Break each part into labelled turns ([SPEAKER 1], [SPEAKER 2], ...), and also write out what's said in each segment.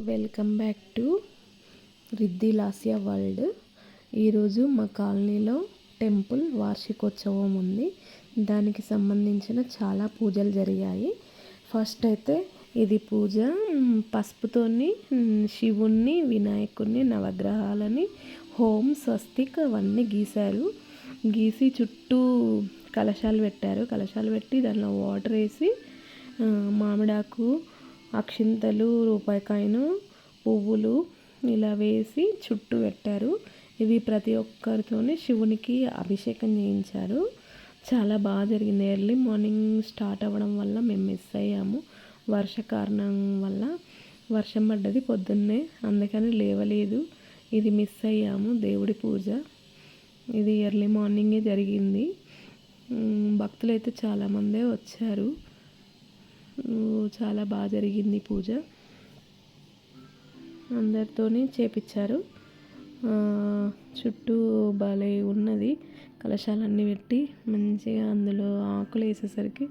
[SPEAKER 1] Welcome back to Riddhi Lasya world. ఈరోజు మా కాలనీలో టెంపుల్ వార్షికోత్సవం ఉంది. దానికి సంబంధించిన చాలా పూజలు జరిగాయి. ఫస్ట్ అయితే ఇది పూజ పసుపుతోని శివుణ్ణి, వినాయకుడిని, నవగ్రహాలని, హోం, స్వస్తిక్ అవన్నీ గీసి చుట్టూ కలశాలు పెట్టి దానిలో వాటర్ వేసి మామిడాకు, అక్షింతలు, రూపాయి కాయిన్, పువ్వులు ఇలా వేసి చుట్టూ పెట్టారు. ఇవి ప్రతి ఒక్కరితోని శివునికి అభిషేకం చేయించారు. చాలా బాగా జరిగింది. ఎర్లీ మార్నింగ్ స్టార్ట్ అవ్వడం వల్ల మేము మిస్ అయ్యాము. వర్ష కారణం వల్ల వర్షం పడ్డది పొద్దున్నే, అందుకని లేవలేదు. ఇది మిస్ అయ్యాము దేవుడి పూజ. ఇది ఎర్లీ మార్నింగే జరిగింది. భక్తులు అయితే చాలామందే వచ్చారు. చాలా బాగా జరిగింది పూజ. అందరితోని చేపించారు. చుట్టూ భలే ఉన్నది. కలశాలన్నీ పెట్టి మంచిగా అందులో ఆకులు వేసేసరికి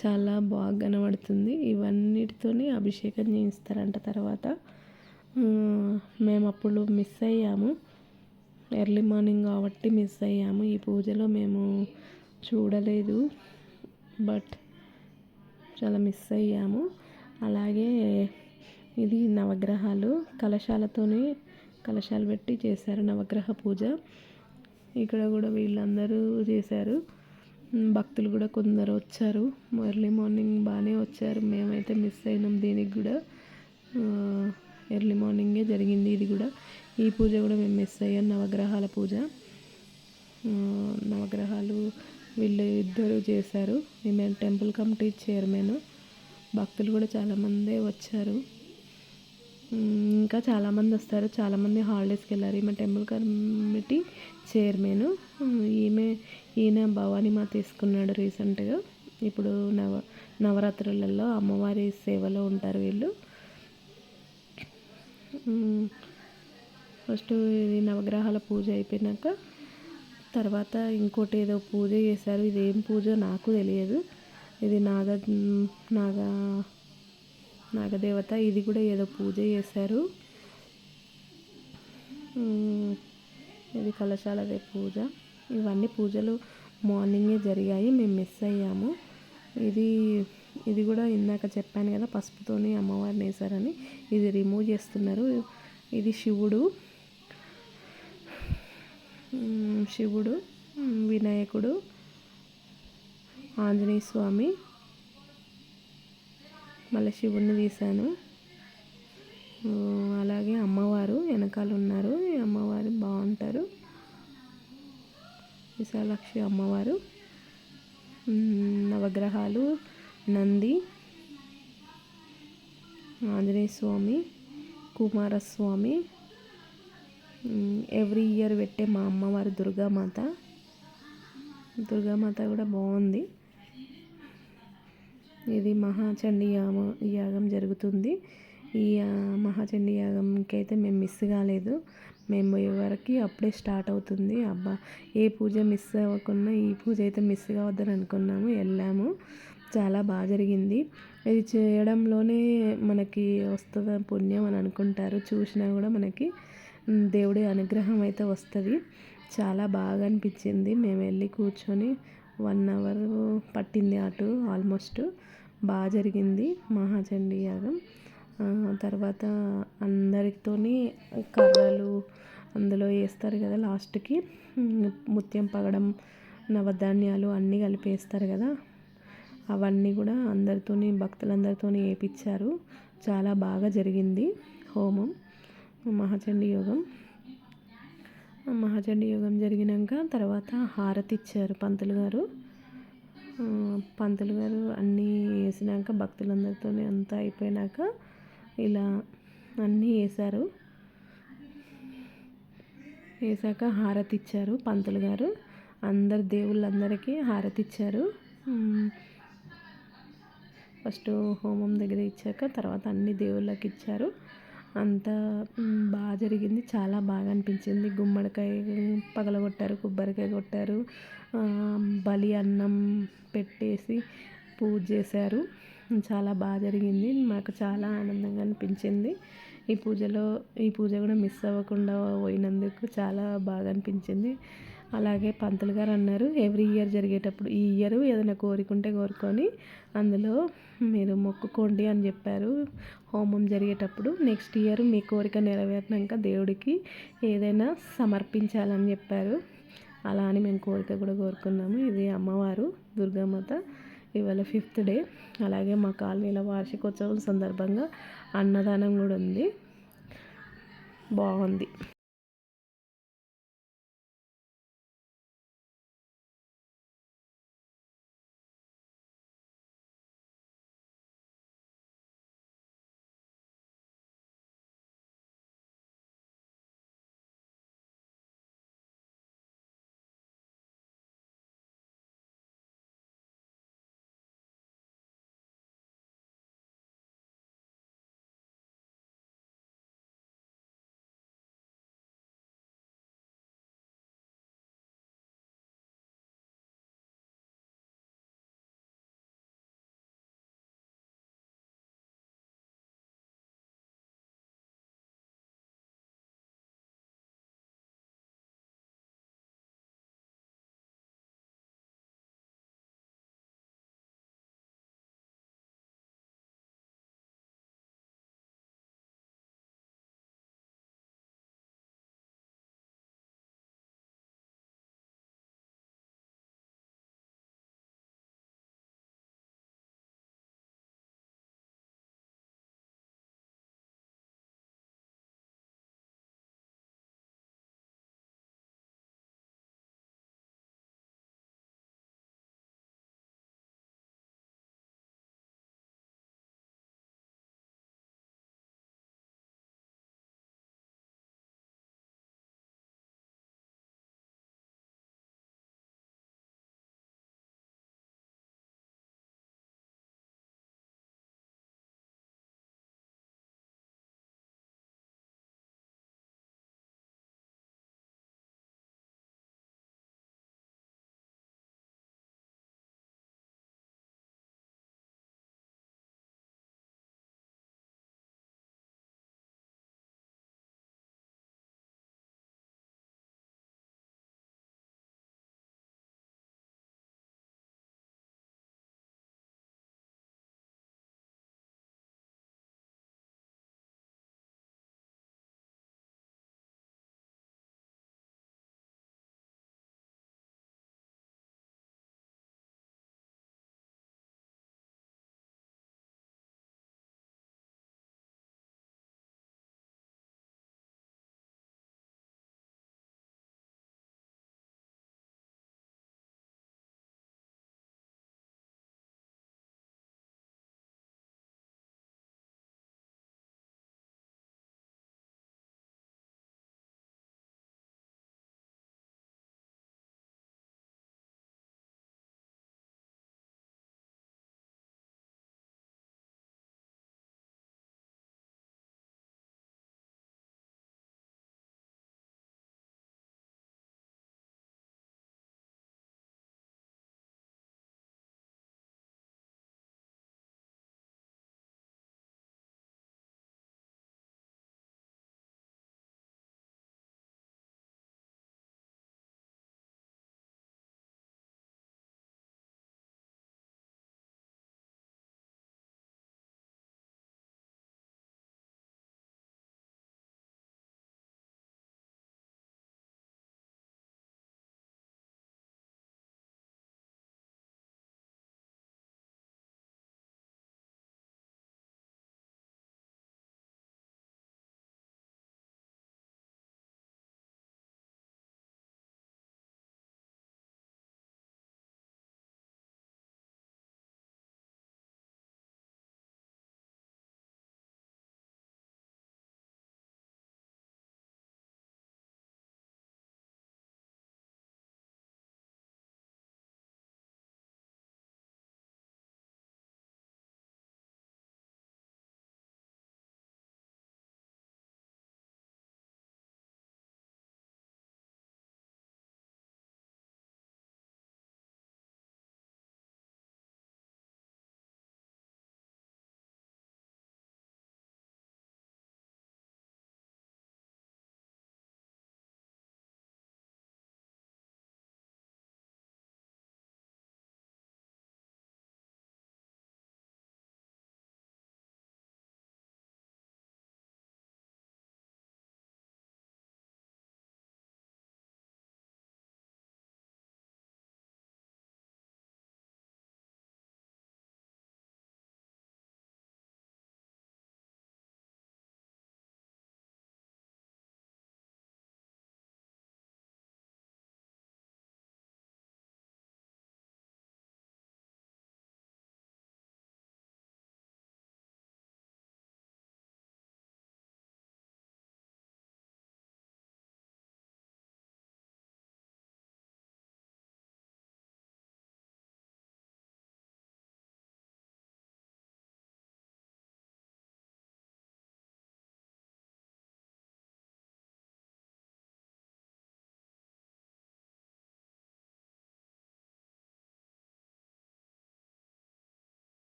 [SPEAKER 1] చాలా బాగా కనబడుతుంది. ఇవన్నిటితోని అభిషేకం చేయిస్తారంట తర్వాత. మేము అప్పుడు మిస్ అయ్యాము. ఎర్లీ మార్నింగ్ కాబట్టి మిస్ అయ్యాము. ఈ పూజలో మేము చూడలేదు, బట్ చాలా మిస్ అయ్యాము. అలాగే ఇది నవగ్రహాలు కలశాలు పెట్టి చేశారు నవగ్రహ పూజ. ఇక్కడ కూడా వీళ్ళందరూ చేశారు. భక్తులు కూడా కొందరు వచ్చారు. ఎర్లీ మార్నింగ్ బాగానే వచ్చారు. మేమైతే మిస్ అయినాం. దీనికి కూడా ఎర్లీ మార్నింగే జరిగింది. ఇది కూడా ఈ పూజ కూడా మేము మిస్ అయ్యాం. నవగ్రహాల పూజ. నవగ్రహాలు వీళ్ళు ఇద్దరు చేశారు. ఈమె టెంపుల్ కమిటీ చైర్మన్. భక్తులు కూడా చాలామందే వచ్చారు. ఇంకా చాలామంది వస్తారు. చాలామంది హాలిడేస్కి వెళ్ళారు. ఈమె టెంపుల్ కమిటీ చైర్మన్. ఈయన భవానీమాత తీసుకున్నాడు రీసెంట్గా. ఇప్పుడు నవరాత్రులలో అమ్మవారి సేవలో ఉంటారు వీళ్ళు. ఫస్ట్ ఇది నవగ్రహాల పూజ అయిపోయినాక తర్వాత ఇంకోటి ఏదో పూజ చేశారు. ఇది ఏం పూజ నాకు తెలియదు. ఇది నాగదేవత. ఇది కూడా ఏదో పూజ చేశారు. ఇది కలశాలదే పూజ. ఇవన్నీ పూజలు మార్నింగే జరిగాయి. మేము మిస్ అయ్యాము. ఇది కూడా ఇందాక చెప్పాను కదా, పసుపుతోని అమ్మవారిని వేశారని. ఇది రిమూవ్ చేస్తున్నారు. ఇది శివుడు, వినాయకుడు, ఆంజనేయ స్వామి, మళ్ళీ శివుడిని తీశాను. అలాగే అమ్మవారు వెనకాల ఉన్నారు. ఈ అమ్మవారు బాగుంటారు. విశాలాక్షి అమ్మవారు, నవగ్రహాలు, నంది, ఆంజనేయ స్వామి, కుమారస్వామి, ఎవ్రీ ఇయర్ పెట్టే మా అమ్మవారు దుర్గామాత కూడా బాగుంది. ఇది మహాచండీ యాగం జరుగుతుంది. ఈ మహాచండీ యాగంకి అయితే మేము మిస్ కాలేదు. మేము పోయే వరకు అప్పుడే స్టార్ట్ అవుతుంది. ఏ పూజ మిస్ అవ్వకుండా ఈ పూజ అయితే మిస్ కావద్దని అనుకున్నాము, వెళ్ళాము. చాలా బాగా జరిగింది. ఇది చేయడంలోనే మనకి వస్తుందా పుణ్యం అని అనుకుంటారు. చూసినా కూడా మనకి దేవుడి అనుగ్రహం అయితే వస్తుంది. చాలా బాగా అనిపించింది. మేము వెళ్ళి కూర్చొని 1 hour పట్టింది అటు. ఆల్మోస్ట్ బాగా జరిగింది మహాచండీ యాగం. తర్వాత అందరితోని కర్రలు అందులో వేస్తారు కదా లాస్ట్కి. ముత్యం పగడం, నవధాన్యాలు అన్నీ కలిపి వేస్తారు కదా, అవన్నీ కూడా భక్తులందరితోని వేయించారు. చాలా బాగా జరిగింది హోమం. మహాచండీ యోగం జరిగినాక తర్వాత హారతి ఇచ్చారు పంతులు గారు. అన్నీ వేసినాక భక్తులందరితో అంతా అయిపోయినాక ఇలా అన్నీ వేసాక హారతి ఇచ్చారు పంతులు గారు. దేవుళ్ళందరికీ హారతి ఇచ్చారు. ఫస్ట్ హోమం దగ్గర ఇచ్చాక తర్వాత అన్ని దేవుళ్ళకి ఇచ్చారు. అంతా బాగా జరిగింది. చాలా బాగా అనిపించింది. గుమ్మడికాయ పగలగొట్టారు, కొబ్బరికాయ కొట్టారు, బలి అన్నం పెట్టేసి పూజ చేశారు. చాలా బాగా జరిగింది. మాకు చాలా ఆనందంగా అనిపించింది. ఈ పూజ కూడా మిస్ అవ్వకుండా పోయినందుకు చాలా బాగా అనిపించింది. అలాగే పంతులు గారు అన్నారు, ఎవ్రీ ఇయర్ జరిగేటప్పుడు ఈ ఇయర్ ఏదైనా కోరుకుంటే కోరుకొని అందులో మీరు మొక్కుకోండి అని చెప్పారు. హోమం జరిగేటప్పుడు నెక్స్ట్ ఇయర్ మీ కోరిక నెరవేరినాక దేవుడికి ఏదైనా సమర్పించాలని చెప్పారు. అలా అని మేము కోరిక కూడా కోరుకున్నాము. ఇది అమ్మవారు దుర్గామాత. ఇవాళ 5th డే. అలాగే మా కాలనీలో వార్షికోత్సవం సందర్భంగా అన్నదానం కూడా ఉంది. బాగుంది.